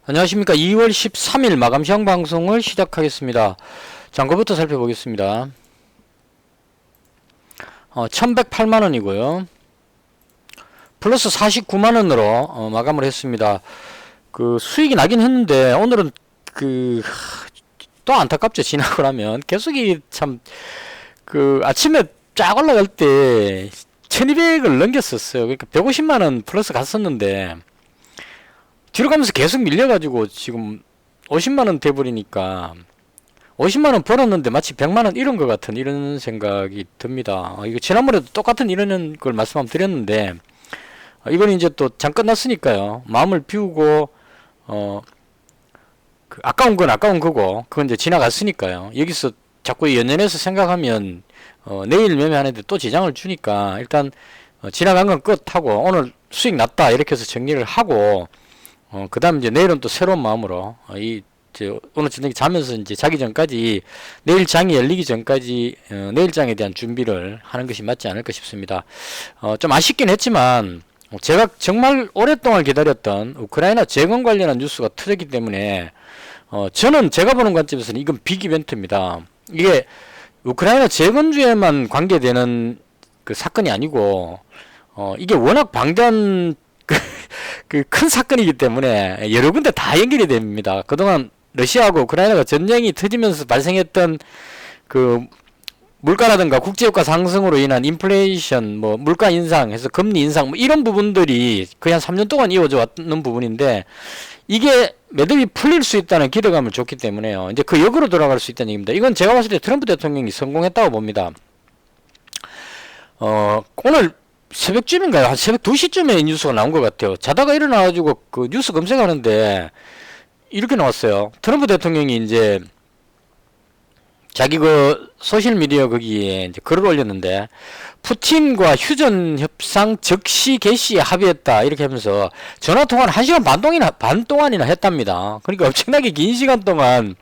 안녕하십니까. 2월 13일 마감 시황 방송을 시작하겠습니다. 장고부터 살펴보겠습니다. 1108만원이고요. 플러스 49만원으로 마감을 했습니다. 그 수익이 나긴 했는데 오늘은 또 안타깝죠. 지나고 나면 계속 아침에 쫙 올라갈 때 1200을 넘겼었어요. 그러니까 150만원 플러스 갔었는데 뒤로 가면서 계속 밀려가지고 지금 50만원 돼버리니까 50만원 벌었는데 마치 100만원 잃은 것 같은 이런 생각이 듭니다. 이거 지난번에도 똑같은 이런 걸 말씀 한번 드렸는데 이건 이제 또 장 끝났으니까요. 마음을 비우고 아까운 건 아까운 거고 그건 이제 지나갔으니까요. 여기서 자꾸 연연해서 생각하면 내일 매매하는데 또 지장을 주니까 일단 지나간 건 끝하고 오늘 수익 났다 이렇게 해서 정리를 하고 그 다음 이제 내일은 또 새로운 마음으로 오늘 저녁에 자면서 이제 자기 전까지 내일 장이 열리기 전까지 내일 장에 대한 준비를 하는 것이 맞지 않을까 싶습니다. 좀 아쉽긴 했지만 제가 정말 오랫동안 기다렸던 우크라이나 재건 관련한 뉴스가 터졌기 때문에 저는 제가 보는 관점에서는 이건 빅 이벤트입니다. 이게 우크라이나 재건주에만 관계되는 그 사건이 아니고 이게 워낙 방대한 큰 사건이기 때문에 여러 군데 다 연결이 됩니다. 그동안 러시아하고 우크라이나가 전쟁이 터지면서 발생했던 그 물가라든가 국제유가 상승으로 인한 인플레이션, 물가 인상해서 금리 인상, 이런 부분들이 거의 한 3년 동안 이어져 왔는 부분인데 이게 매듭이 풀릴 수 있다는 기대감을 줬기 때문에요. 이제 그 역으로 돌아갈 수 있다는 얘기입니다. 이건 제가 봤을 때 트럼프 대통령이 성공했다고 봅니다. 오늘 새벽쯤인가요? 한 새벽 2시쯤에 뉴스가 나온 것 같아요. 자다가 일어나가지고 그 뉴스 검색하는데 이렇게 나왔어요. 트럼프 대통령이 이제 자기 그 소셜미디어 거기에 이제 글을 올렸는데 푸틴과 휴전 협상 즉시 개시에 합의했다 이렇게 하면서 전화통화를 1시간 반 동안이나 했답니다. 그러니까 엄청나게 긴 시간 동안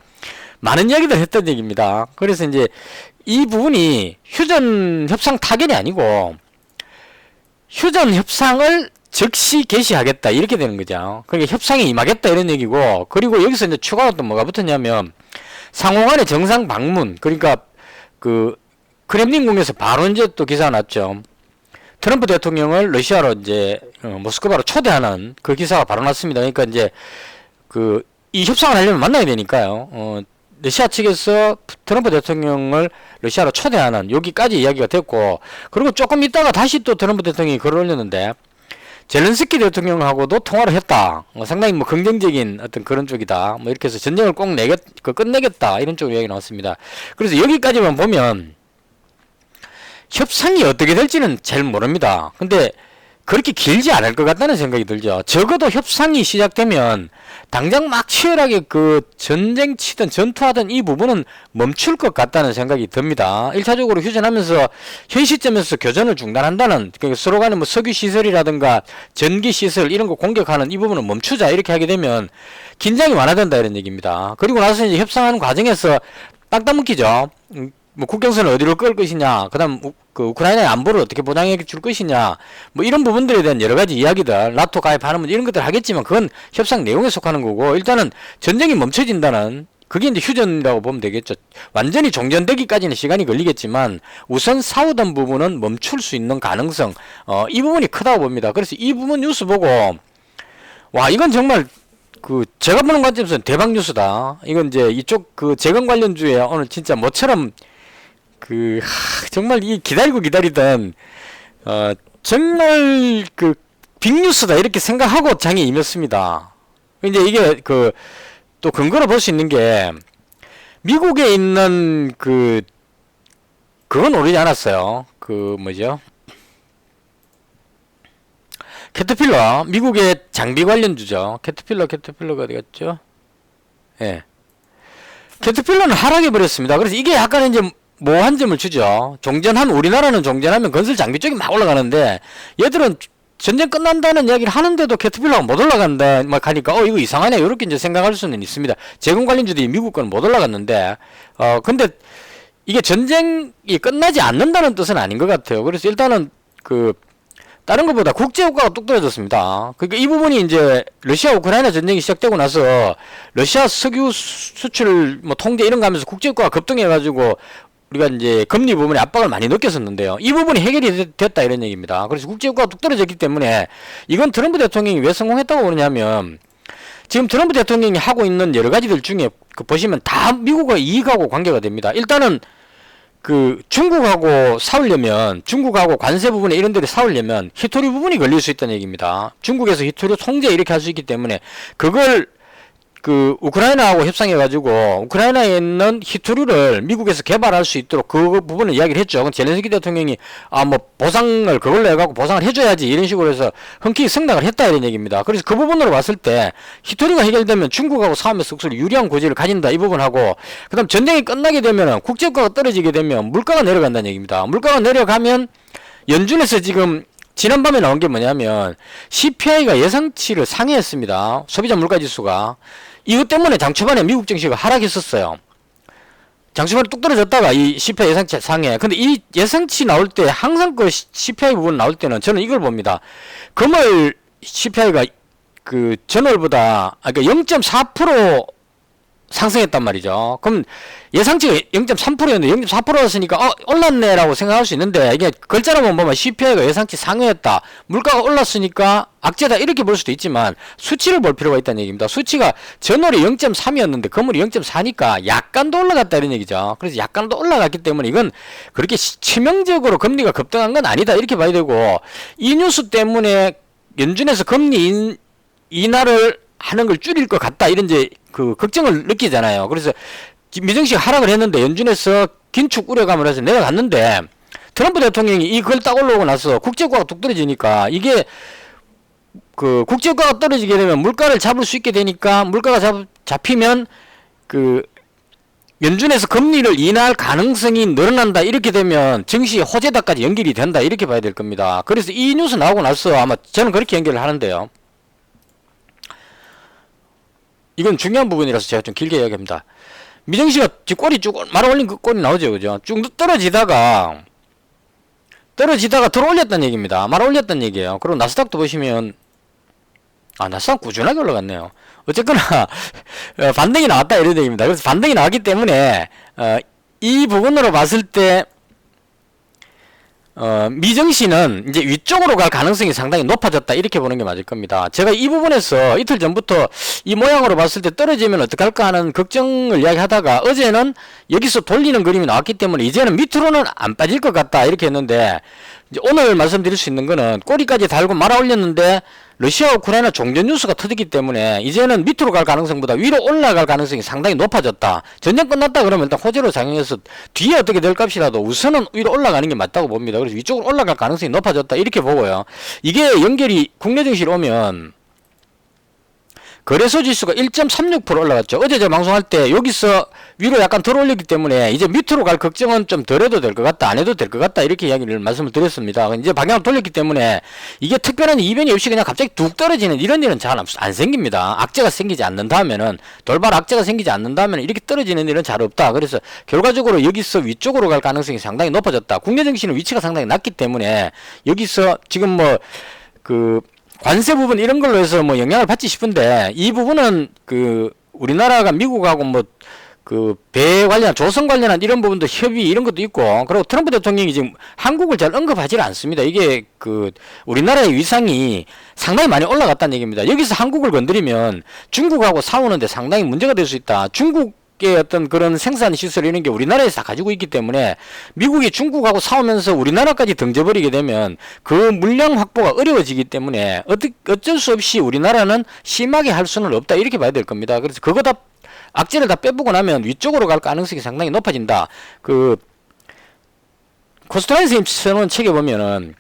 많은 이야기들 했던 얘기입니다. 그래서 이제 이 부분이 휴전 협상 타결이 아니고 휴전 협상을 즉시 개시하겠다 이렇게 되는 거죠. 그러니까 협상에 임하겠다 이런 얘기고, 그리고 여기서 이제 추가로 또 뭐가 붙었냐면 상호간의 정상 방문, 그러니까 그 크렘린궁에서 바로 이제 또 기사가 났죠. 트럼프 대통령을 러시아로 이제 모스크바로 초대하는 그 기사가 바로 났습니다. 그러니까 이제 이 협상을 하려면 만나야 되니까요. 러시아 측에서 트럼프 대통령을 러시아로 초대하는 여기까지 이야기가 됐고, 그리고 조금 있다가 다시 또 트럼프 대통령이 글을 올렸는데 젤렌스키 대통령하고도 통화를 했다. 상당히 긍정적인 어떤 그런 쪽이다. 이렇게 해서 전쟁을 꼭 끝내겠다. 이런 쪽으로 이야기 나왔습니다. 그래서 여기까지만 보면 협상이 어떻게 될지는 잘 모릅니다. 근데 그렇게 길지 않을 것 같다는 생각이 들죠. 적어도 협상이 시작되면 당장 막 치열하게 그 전쟁 치든 전투하든 이 부분은 멈출 것 같다는 생각이 듭니다. 1차적으로 휴전하면서 현 시점에서 교전을 중단한다는, 그러니까 서로 간에 석유 시설이라든가 전기 시설 이런 거 공격하는 이 부분은 멈추자 이렇게 하게 되면 긴장이 완화된다 이런 얘기입니다. 그리고 나서 이제 협상하는 과정에서 딱 따먹히죠. 국경선을 어디로 끌 것이냐, 그 다음 우크라이나의 안보를 어떻게 보장해 줄 것이냐, 이런 부분들에 대한 여러 가지 이야기들, 나토 가입하는 이런 것들 하겠지만 그건 협상 내용에 속하는 거고, 일단은 전쟁이 멈춰진다는, 그게 이제 휴전이라고 보면 되겠죠. 완전히 종전되기까지는 시간이 걸리겠지만 우선 싸우던 부분은 멈출 수 있는 가능성, 이 부분이 크다고 봅니다. 그래서 이 부분 뉴스 보고 와, 이건 정말 제가 보는 관점에서는 대박 뉴스다. 이건 이제 이쪽 재건 관련주에 오늘 진짜 뭐처럼 정말 기다리고 기다리던 정말 빅뉴스다 이렇게 생각하고 장에 임했습니다. 이제 이게 또 근거로 볼 수 있는 게 미국에 있는 그건 오르지 않았어요. 뭐죠? 캐터필러, 미국의 장비 관련주죠. 캐터필러가 어디 갔죠? 예. 캐터필러는 하락해 버렸습니다. 그래서 이게 약간 이제 모호한 점을 주죠. 우리나라는 종전하면 건설 장비 쪽이 막 올라가는데 얘들은 전쟁 끝난다는 이야기를 하는데도 캐터필러가 못 올라간다 막 하니까 이거 이상하네 이렇게 이제 생각할 수는 있습니다. 재건 관련주들이 미국 거는 못 올라갔는데 근데 이게 전쟁이 끝나지 않는다는 뜻은 아닌 것 같아요. 그래서 일단은 다른 것보다 국제 효과가 뚝 떨어졌습니다. 그러니까 이 부분이 이제 러시아 우크라이나 전쟁이 시작되고 나서 러시아 석유 수출 뭐 통제 이런 거 하면서 국제 효과가 급등해 가지고 우리가 이제 금리 부분에 압박을 많이 느꼈었는데요. 이 부분이 해결이 됐다 이런 얘기입니다. 그래서 국제 효과가 뚝 떨어졌기 때문에 이건 트럼프 대통령이 왜 성공했다고 그러냐면 지금 트럼프 대통령이 하고 있는 여러 가지들 중에 보시면 다 미국과 이익하고 관계가 됩니다. 일단은 그 중국하고 싸우려면 중국하고 관세 부분에 이런 데를 싸우려면 히토류 부분이 걸릴 수 있다는 얘기입니다. 중국에서 히토류 통제 이렇게 할 수 있기 때문에 그걸 그 우크라이나하고 협상해 가지고 우크라이나에 있는 히토류를 미국에서 개발할 수 있도록 그 부분을 이야기를 했죠. 젤렌스키 대통령이 뭐 보상을 그걸로 해갖고 보상을 해줘야지 이런 식으로 해서 흔쾌히 승낙을 했다 이런 얘기입니다. 그래서 그 부분으로 봤을 때 히토류가 해결되면 중국하고 싸움에서 스스로 유리한 고지를 가진다 이 부분하고 그다음 전쟁이 끝나게 되면 국제유가가 떨어지게 되면 물가가 내려간다는 얘기입니다. 물가가 내려가면 연준에서 지금 지난밤에 나온 게 뭐냐면 CPI가 예상치를 상회했습니다. 소비자 물가지수가. 이것 때문에 장 초반에 미국 증시가 하락했었어요. 장 초반에 뚝 떨어졌다가 이 CPI 예상치 상회. 근데 이 예상치 나올 때 항상 그 CPI 부분 나올 때는 저는 이걸 봅니다. 금월 CPI가 그 전월보다 그러니까 0.4% 상승했단 말이죠. 그럼 예상치가 0.3%였는데 0.4%였으니까 올랐네라고 생각할 수 있는데 이게 글자로만 보면 CPI가 예상치 상회했다. 물가가 올랐으니까 악재다 이렇게 볼 수도 있지만 수치를 볼 필요가 있다는 얘기입니다. 수치가 전월이 0.3이었는데 금월이 0.4니까 약간 더 올라갔다 이런 얘기죠. 그래서 약간 더 올라갔기 때문에 이건 그렇게 치명적으로 금리가 급등한 건 아니다 이렇게 봐야 되고 이 뉴스 때문에 연준에서 금리 인하를 하는 걸 줄일 것 같다 이런 이제 그 걱정을 느끼잖아요. 그래서 미증시가 하락을 했는데 연준에서 긴축 우려감을 해서 내려갔는데 트럼프 대통령이 이걸 딱 올라오고 나서 국제유가가 뚝 떨어지니까 이게 그 국제유가가 떨어지게 되면 물가를 잡을 수 있게 되니까 물가가 잡히면 그 연준에서 금리를 인하할 가능성이 늘어난다 이렇게 되면 증시 호재다까지 연결이 된다 이렇게 봐야 될 겁니다. 그래서 이 뉴스 나오고 나서 아마 저는 그렇게 연결을 하는데요. 이건 중요한 부분이라서 제가 좀 길게 이야기합니다. 미증시가 꼬리 쭉 말아 올린 그 꼴이 나오죠, 그죠? 쭉 떨어지다가 들어 올렸다는 얘기입니다. 말아 올렸다는 얘기예요. 그리고 나스닥도 보시면 나스닥 꾸준하게 올라갔네요. 어쨌거나 반등이 나왔다 이런 얘기입니다. 그래서 반등이 나왔기 때문에 이 부분으로 봤을 때 미증시는 이제 위쪽으로 갈 가능성이 상당히 높아졌다 이렇게 보는 게 맞을 겁니다. 제가 이 부분에서 이틀 전부터 이 모양으로 봤을 때 떨어지면 어떡할까 하는 걱정을 이야기하다가 어제는 여기서 돌리는 그림이 나왔기 때문에 이제는 밑으로는 안 빠질 것 같다 이렇게 했는데 이제 오늘 말씀드릴 수 있는 거는 꼬리까지 달고 말아 올렸는데 러시아 우크라이나 종전 뉴스가 터졌기 때문에 이제는 밑으로 갈 가능성보다 위로 올라갈 가능성이 상당히 높아졌다. 전쟁 끝났다 그러면 일단 호재로 작용해서 뒤에 어떻게 될 값이라도 우선은 위로 올라가는 게 맞다고 봅니다. 그래서 위쪽으로 올라갈 가능성이 높아졌다 이렇게 보고요. 이게 연결이 국내 증시로 오면 거래소 지수가 1.36% 올라갔죠. 어제 제가 방송할 때 여기서 위로 약간 덜 올렸기 때문에 이제 밑으로 갈 걱정은 좀 덜 해도 될 것 같다, 안 해도 될 것 같다 이렇게 이야기를 말씀을 드렸습니다. 이제 방향을 돌렸기 때문에 이게 특별한 이변이 없이 그냥 갑자기 뚝 떨어지는 이런 일은 잘 안 생깁니다. 악재가 생기지 않는다면은 돌발 악재가 생기지 않는다면 이렇게 떨어지는 일은 잘 없다. 그래서 결과적으로 여기서 위쪽으로 갈 가능성이 상당히 높아졌다. 국내 증시는 위치가 상당히 낮기 때문에 여기서 지금 뭐 그 관세 부분 이런 걸로 해서 뭐 영향을 받지 싶은데 이 부분은 그 우리나라가 미국하고 뭐 그 배 관련 조선 관련한 이런 부분도 협의 이런 것도 있고 그리고 트럼프 대통령이 지금 한국을 잘 언급하지 않습니다. 이게 그 우리나라의 위상이 상당히 많이 올라갔다는 얘기입니다. 여기서 한국을 건드리면 중국하고 싸우는데 상당히 문제가 될 수 있다. 중국의 어떤 그런 생산 시설 이런 게 우리나라에서 다 가지고 있기 때문에 미국이 중국하고 싸우면서 우리나라까지 등져버리게 되면 그 물량 확보가 어려워지기 때문에 어쩔 수 없이 우리나라는 심하게 할 수는 없다 이렇게 봐야 될 겁니다. 그래서 그거 다 악재를 다 빼보고 나면 위쪽으로 갈 가능성이 상당히 높아진다. 그 코스트라인 선생님 써놓은 책에 보면은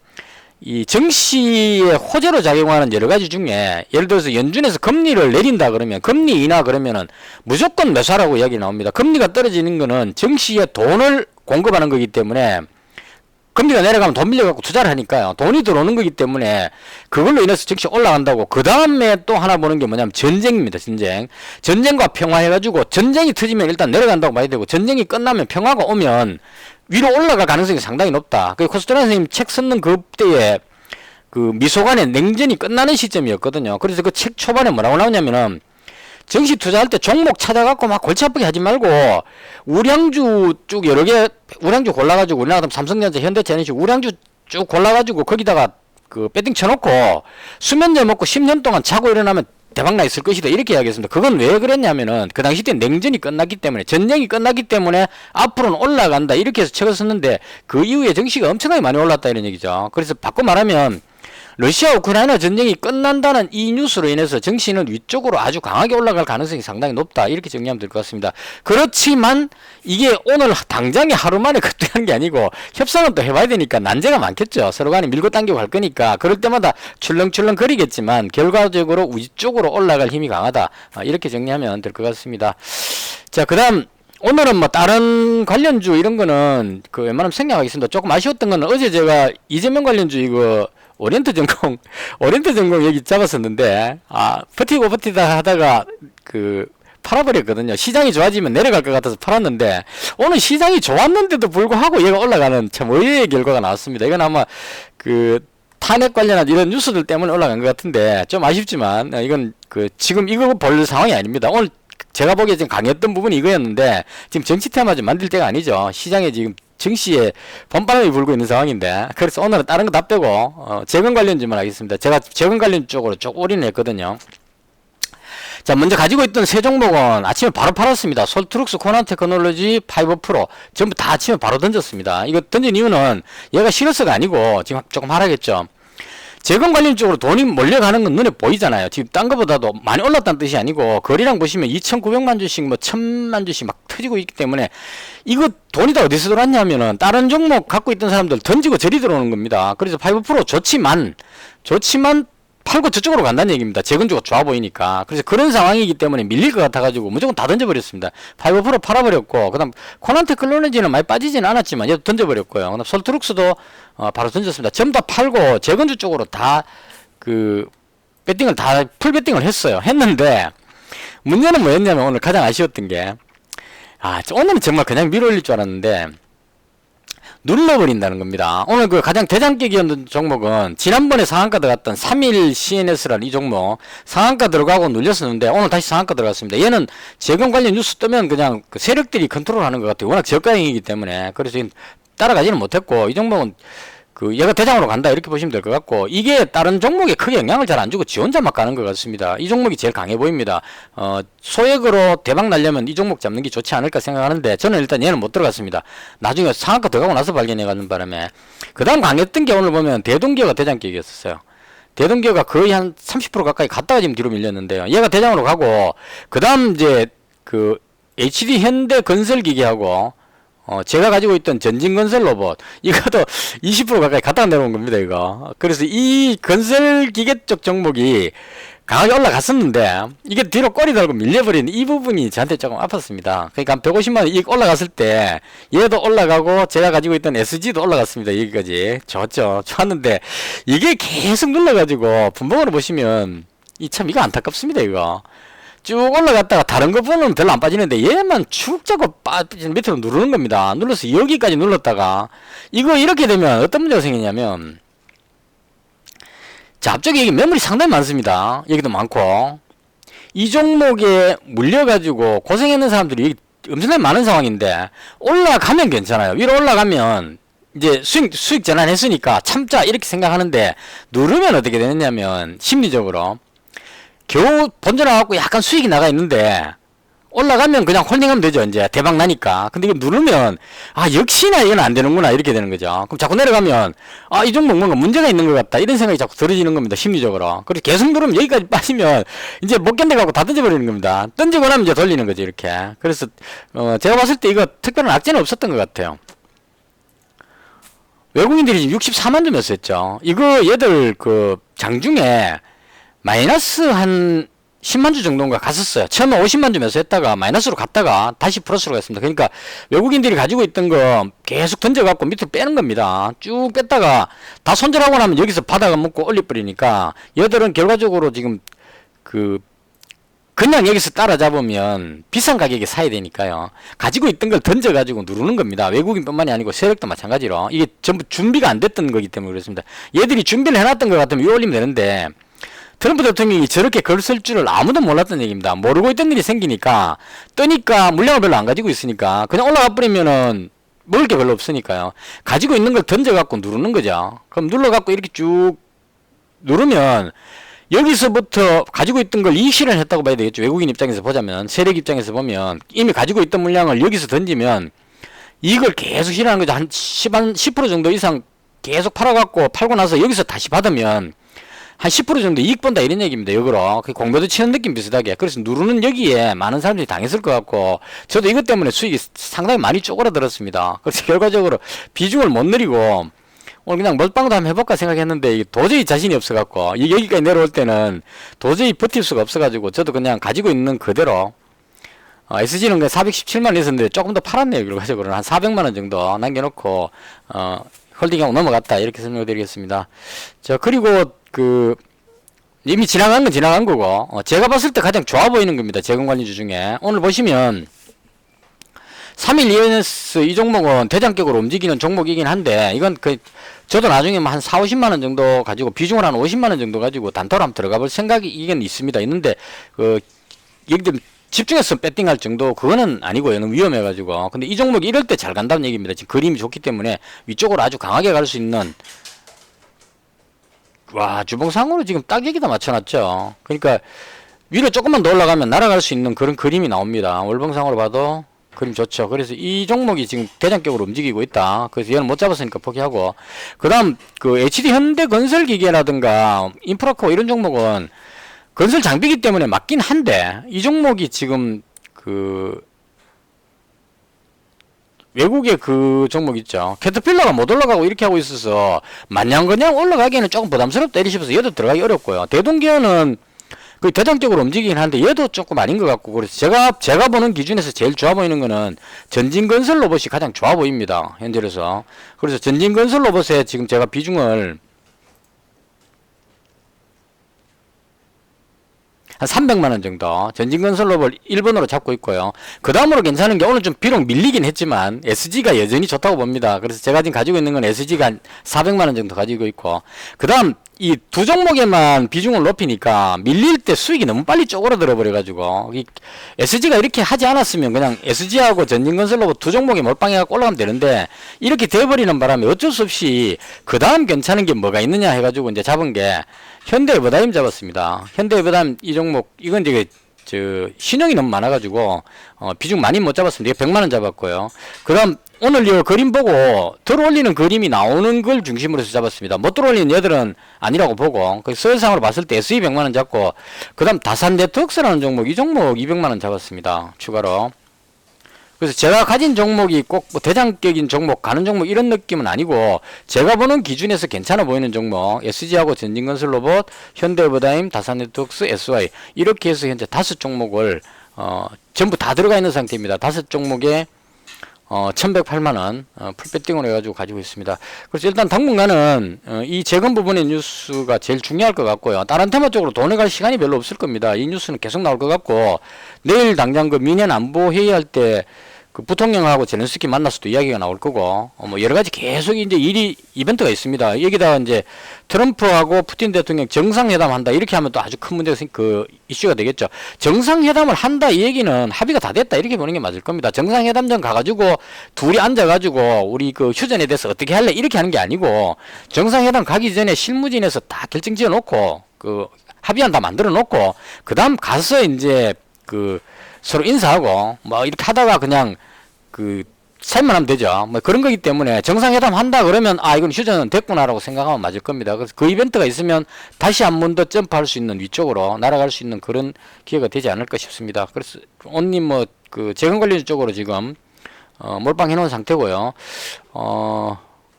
이 정시의 호재로 작용하는 여러 가지 중에 예를 들어서 연준에서 금리를 내린다 그러면 금리 인하 그러면은 무조건 매수하라고 이야기 나옵니다. 금리가 떨어지는 거는 정시에 돈을 공급하는 거기 때문에 금리가 내려가면 돈 빌려갖고 투자를 하니까요. 돈이 들어오는 거기 때문에 그걸로 인해서 즉시 올라간다고. 그 다음에 또 하나 보는 게 뭐냐면 전쟁입니다. 전쟁과 평화 해가지고 전쟁이 터지면 일단 내려간다고 봐야 되고 전쟁이 끝나면 평화가 오면 위로 올라갈 가능성이 상당히 높다. 그 코스트라 선생님 책 쓰는 그때에 그 미소간의 냉전이 끝나는 시점이었거든요. 그래서 그 책 초반에 뭐라고 나오냐면은 정시 투자할 때 종목 찾아갖고 막 골치 아프게 하지 말고 우량주 쭉 여러 개 우량주 골라가지고 우리나라 같으면 삼성전자, 현대차 이런 식으로 우량주 쭉 골라가지고 거기다가 그 배팅 쳐놓고 수면제 먹고 10년 동안 자고 일어나면 대박나 있을 것이다 이렇게 이야기했습니다. 그건 왜 그랬냐면은 그 당시 때 냉전이 끝났기 때문에 전쟁이 끝났기 때문에 앞으로는 올라간다 이렇게 해서 책을 썼는데 그 이후에 정시가 엄청나게 많이 올랐다 이런 얘기죠. 그래서 바꿔 말하면 러시아 우크라이나 전쟁이 끝난다는 이 뉴스로 인해서 정시는 위쪽으로 아주 강하게 올라갈 가능성이 상당히 높다 이렇게 정리하면 될 것 같습니다. 그렇지만 이게 오늘 당장에 하루 만에 급등한 게 아니고 협상은 또 해봐야 되니까 난제가 많겠죠. 서로 간에 밀고 당기고 갈 거니까 그럴 때마다 출렁출렁 거리겠지만 결과적으로 위쪽으로 올라갈 힘이 강하다 이렇게 정리하면 될 것 같습니다. 자, 그 다음 오늘은 뭐 다른 관련주 이런 거는 그 웬만하면 생략하겠습니다. 조금 아쉬웠던 거는 어제 제가 이재명 관련주 이거 오리엔트 전공 여기 잡았었는데, 버티다 하다가, 팔아버렸거든요. 시장이 좋아지면 내려갈 것 같아서 팔았는데, 오늘 시장이 좋았는데도 불구하고 얘가 올라가는 참 의외의 결과가 나왔습니다. 이건 아마, 탄핵 관련한 이런 뉴스들 때문에 올라간 것 같은데, 좀 아쉽지만, 이건 지금 이거 볼 상황이 아닙니다. 오늘 제가 보기에 지금 강했던 부분이 이거였는데, 지금 정치 테마 좀 만들 때가 아니죠. 시장에 지금 증시에 봄바람이 불고 있는 상황인데 그래서 오늘은 다른 거 다 빼고 재건 관련주만 하겠습니다. 제가 재건 관련 쪽으로 쭉 올인을 했거든요. 자, 먼저 가지고 있던 세 종목은 아침에 바로 팔았습니다. 솔트룩스, 코난테크놀로지, 파이버프로 전부 다 아침에 바로 던졌습니다. 이거 던진 이유는 얘가 실어서가 아니고 지금 조금 하락했죠. 재건 관련 쪽으로 돈이 몰려가는 건 눈에 보이잖아요. 지금 딴 거보다도 많이 올랐다는 뜻이 아니고 거래량 보시면 2,900만 주씩 뭐 1,000만 주씩 막 터지고 있기 때문에 이거 돈이 다 어디서 들어왔냐면은 다른 종목 갖고 있던 사람들 던지고 저리 들어오는 겁니다. 그래서 5% 좋지만 팔고 저쪽으로 간다는 얘기입니다. 재건주가 좋아 보이니까. 그래서 그런 상황이기 때문에 밀릴 것 같아가지고 무조건 다 던져버렸습니다. 5% 팔아버렸고, 그 다음, 코난테크놀로지는 많이 빠지지는 않았지만, 얘도 던져버렸고요. 그 다음, 솔트룩스도, 바로 던졌습니다. 전부 다 팔고, 재건주 쪽으로 다, 풀 배팅을 했어요. 했는데, 문제는 뭐였냐면, 오늘 가장 아쉬웠던 게, 오늘은 정말 그냥 밀어 올릴 줄 알았는데, 눌러버린다는 겁니다. 오늘 가장 대장격이었던 종목은 지난번에 상한가 들어갔던 3일 CNS라는 이 종목 상한가 들어가고 눌렸었는데 오늘 다시 상한가 들어갔습니다. 얘는 재건 관련 뉴스 뜨면 그냥 세력들이 컨트롤하는 것 같아요. 워낙 저가형이기 때문에 그래서 따라가지는 못했고 이 종목은 얘가 대장으로 간다 이렇게 보시면 될 것 같고 이게 다른 종목에 크게 영향을 잘 안 주고 지 혼자 막 가는 것 같습니다. 이 종목이 제일 강해 보입니다. 소액으로 대박 날려면 이 종목 잡는 게 좋지 않을까 생각하는데 저는 일단 얘는 못 들어갔습니다. 나중에 상한가 들어가고 나서 발견해 가는 바람에 그 다음 강했던 게 오늘 보면 대동기어가 대장격이었어요. 대동기어가 거의 한 30% 가까이 갔다가 지금 뒤로 밀렸는데요. 얘가 대장으로 가고 그 다음 이제 HD 현대 건설기계하고 제가 가지고 있던 전진건설 로봇, 이것도 20% 가까이 갔다 내려온 겁니다, 이거. 그래서 이 건설기계 쪽 종목이 강하게 올라갔었는데, 이게 뒤로 꼬리 달고 밀려버린 이 부분이 저한테 조금 아팠습니다. 그러니까 150만원 이익 올라갔을 때, 얘도 올라가고, 제가 가지고 있던 SG도 올라갔습니다, 여기까지. 좋았는데, 이게 계속 눌러가지고, 분봉으로 보시면, 이거 안타깝습니다, 이거. 쭉 올라갔다가 다른 거 보면 별로 안 빠지는데 얘만 축 잡고 밑으로 누르는 겁니다. 눌러서 여기까지 눌렀다가 이거 이렇게 되면 어떤 문제가 생기냐면 자, 앞쪽에 여기 매물이 상당히 많습니다. 여기도 많고 이 종목에 물려가지고 고생했는 사람들이 여기 엄청나게 많은 상황인데 올라가면 괜찮아요. 위로 올라가면 이제 수익 전환했으니까 참자 이렇게 생각하는데 누르면 어떻게 되느냐면 심리적으로 겨우 번져나갖고 약간 수익이 나가 있는데 올라가면 그냥 홀딩하면 되죠. 이제 대박 나니까. 근데 이거 누르면 역시나 이건 안 되는구나 이렇게 되는 거죠. 그럼 자꾸 내려가면 이 종목 뭔가 문제가 있는 것 같다 이런 생각이 자꾸 들어지는 겁니다. 심리적으로. 그래서 계속 누르면 여기까지 빠지면 이제 못 견뎌갖고 다 던져버리는 겁니다. 던지고 나면 이제 돌리는 거죠. 이렇게. 그래서 제가 봤을 때 이거 특별한 악재는 없었던 것 같아요. 외국인들이 지금 64만 주 매수했죠. 이거 얘들 장중에 마이너스 한 10만 주 정도인가 갔었어요. 처음에 50만 주 매수했다가 마이너스로 갔다가 다시 플러스로 갔습니다. 그러니까 외국인들이 가지고 있던 거 계속 던져갖고 밑으로 빼는 겁니다. 쭉 뺐다가 다 손절하고 나면 여기서 바닥을 먹고 올려버리니까 얘들은 결과적으로 지금 그냥 여기서 따라잡으면 비싼 가격에 사야 되니까요. 가지고 있던 걸 던져가지고 누르는 겁니다. 외국인뿐만이 아니고 세력도 마찬가지로. 이게 전부 준비가 안 됐던 거기 때문에 그렇습니다. 얘들이 준비를 해놨던 것 같으면 위에 올리면 되는데 트럼프 대통령이 저렇게 글 쓸 줄을 아무도 몰랐던 얘기입니다. 모르고 있던 일이 생기니까 뜨니까 물량을 별로 안 가지고 있으니까 그냥 올라가 버리면은 먹을 게 별로 없으니까요. 가지고 있는 걸 던져갖고 누르는 거죠. 그럼 눌러갖고 이렇게 쭉 누르면 여기서부터 가지고 있던 걸 이익 실현했다고 봐야 되겠죠. 외국인 입장에서 보자면, 세력 입장에서 보면 이미 가지고 있던 물량을 여기서 던지면 이걸 계속 실현하는 거죠. 한 10% 정도 이상 계속 팔고 나서 여기서 다시 받으면 한 10% 정도 이익 본다 이런 얘기입니다. 역으로 공매도 치는 느낌 비슷하게. 그래서 누르는 여기에 많은 사람들이 당했을 것 같고 저도 이것 때문에 수익이 상당히 많이 쪼그라들었습니다. 그래서 결과적으로 비중을 못 늘리고 오늘 그냥 멀빵도 한번 해볼까 생각했는데 이게 도저히 자신이 없어갖고 여기까지 내려올 때는 도저히 버틸 수가 없어가지고 저도 그냥 가지고 있는 그대로 SG는 그냥 417만원 있었는데 조금 더 팔았네요. 결과적으로는 한 400만원 정도 남겨놓고 홀딩하고 넘어갔다 이렇게 설명을 드리겠습니다. 자, 그리고 이미 지나간 건 지나간 거고 제가 봤을 때 가장 좋아 보이는 겁니다. 재건관리주 중에 오늘 보시면 3일 ENS 이 종목은 대장격으로 움직이는 종목이긴 한데 이건 저도 나중에 한 4, 50만원 정도 가지고 비중을 한 50만원 정도 가지고 단타로 한번 들어가 볼 생각이 이건 있습니다. 있는데 여기 집중해서 배팅할 정도 그거는 아니고요. 너무 위험해가지고. 근데 이 종목이 이럴 때 잘 간다는 얘기입니다. 지금 그림이 좋기 때문에 위쪽으로 아주 강하게 갈 수 있는 와 주봉상으로 지금 딱 여기다 맞춰놨죠. 그러니까 위로 조금만 더 올라가면 날아갈 수 있는 그런 그림이 나옵니다. 월봉상으로 봐도 그림 좋죠. 그래서 이 종목이 지금 대장격으로 움직이고 있다. 그래서 얘는 못 잡았으니까 포기하고 그 다음 HD 현대건설기계라든가 인프라코 이런 종목은 건설 장비기 때문에 맞긴 한데 이 종목이 지금 외국의 그 종목 있죠. 캐터필러가 못 올라가고 이렇게 하고 있어서 마냥 그냥 올라가기에는 조금 부담스럽다 이리 싶어서 얘도 들어가기 어렵고요. 대동기어는 대장적으로 움직이긴 하는데 얘도 조금 아닌 것 같고 그래서 제가 보는 기준에서 제일 좋아 보이는 거는 전진건설 로봇이 가장 좋아 보입니다. 현재로서. 그래서 전진건설 로봇에 지금 제가 비중을 한 300만원 정도 전진건설 로봇 1번으로 잡고 있고요. 그 다음으로 괜찮은 게 오늘 좀 비록 밀리긴 했지만 SG가 여전히 좋다고 봅니다. 그래서 제가 지금 가지고 있는 건 SG가 한 400만원 정도 가지고 있고 그 다음 이 두 종목에만 비중을 높이니까 밀릴 때 수익이 너무 빨리 쪼그라들어 버려가지고 SG가 이렇게 하지 않았으면 그냥 SG하고 전진건설 로봇 두 종목에 몰빵해갖고 올라가면 되는데 이렇게 돼버리는 바람에 어쩔 수 없이 그 다음 괜찮은 게 뭐가 있느냐 해가지고 이제 잡은 게 현대에버다임 잡았습니다. 현대에버다임 이 종목 이건 이제 신용이 너무 많아가지고 비중 많이 못 잡았습니다. 이게 100만원 잡았고요. 그 다음 오늘 이 그림 보고 들어올리는 그림이 나오는 걸 중심으로 해서 잡았습니다. 못 들어올리는 얘들은 아니라고 보고 서열상으로 봤을 때 SE 100만원 잡고 그 다음 다산네트웍스라는 종목 이 종목 200만원 잡았습니다. 추가로. 그래서 제가 가진 종목이 꼭 뭐 대장격인 종목 가는 종목 이런 느낌은 아니고 제가 보는 기준에서 괜찮아 보이는 종목 SG하고 전진건설로봇 현대에버다임 다산네트웍스 SY 이렇게 해서 현재 5종목을 전부 다 들어가 있는 상태입니다. 5종목에 1108만원 풀배팅으로 해가지고 가지고 있습니다. 그래서 일단 당분간은 이 재건 부분의 뉴스가 제일 중요할 것 같고요. 다른 테마 쪽으로 돈을 갈 시간이 별로 없을 겁니다. 이 뉴스는 계속 나올 것 같고 내일 당장 민현 안보 회의할 때 부통령하고 젤렌스키 만나서도 이야기가 나올 거고 뭐 여러 가지 계속 이제 이벤트가 있습니다. 여기다가 이제 트럼프하고 푸틴 대통령 정상회담 한다 이렇게 하면 또 아주 큰 문제가 이슈가 되겠죠. 정상회담을 한다 이 얘기는 합의가 다 됐다 이렇게 보는 게 맞을 겁니다. 정상회담장 가가지고 둘이 앉아가지고 우리 휴전에 대해서 어떻게 할래 이렇게 하는 게 아니고 정상회담 가기 전에 실무진에서 다 결정 지어 놓고 합의안 다 만들어 놓고 그 다음 가서 이제 서로 인사하고 뭐 이렇게 하다가 그냥 사인만 하면 되죠. 뭐 그런 거기 때문에 정상회담 한다 그러면 이건 휴전은 됐구나라고 생각하면 맞을 겁니다. 그래서 그 이벤트가 있으면 다시 한 번 더 점프할 수 있는 위쪽으로 날아갈 수 있는 그런 기회가 되지 않을까 싶습니다. 그래서 온님 재건관리 쪽으로 지금 몰빵해 놓은 상태고요.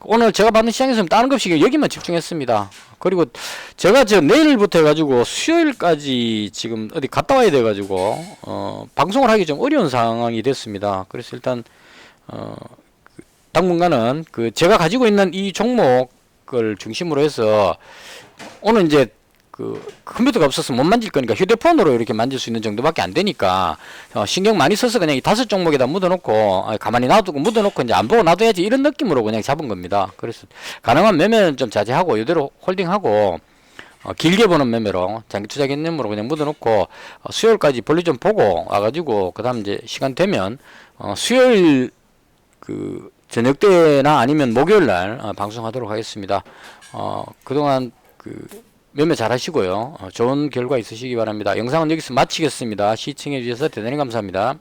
오늘 제가 받는 시장에서는 다른 급식에 여기만 집중했습니다. 그리고 제가 내일부터 해가지고 수요일까지 지금 어디 갔다 와야 돼가지고 방송을 하기 좀 어려운 상황이 됐습니다. 그래서 일단 당분간은 제가 가지고 있는 이 종목을 중심으로 해서 오늘 이제 그 컴퓨터가 없어서 못 만질 거니까 휴대폰으로 이렇게 만질 수 있는 정도밖에 안 되니까 신경 많이 써서 그냥 이 5종목에다 묻어놓고 가만히 놔두고 묻어놓고 이제 안 보고 놔둬야지 이런 느낌으로 그냥 잡은 겁니다. 그래서 가능한 매매는 좀 자제하고 이대로 홀딩하고 길게 보는 매매로 장기 투자 개념으로 그냥 묻어놓고 수요일까지 볼리 좀 보고 와가지고 그다음 이제 시간 되면 수요일 그 저녁 때나 아니면 목요일 날 방송하도록 하겠습니다. 그동안 그 매매 잘 하시고요. 좋은 결과 있으시기 바랍니다. 영상은 여기서 마치겠습니다. 시청해 주셔서 대단히 감사합니다.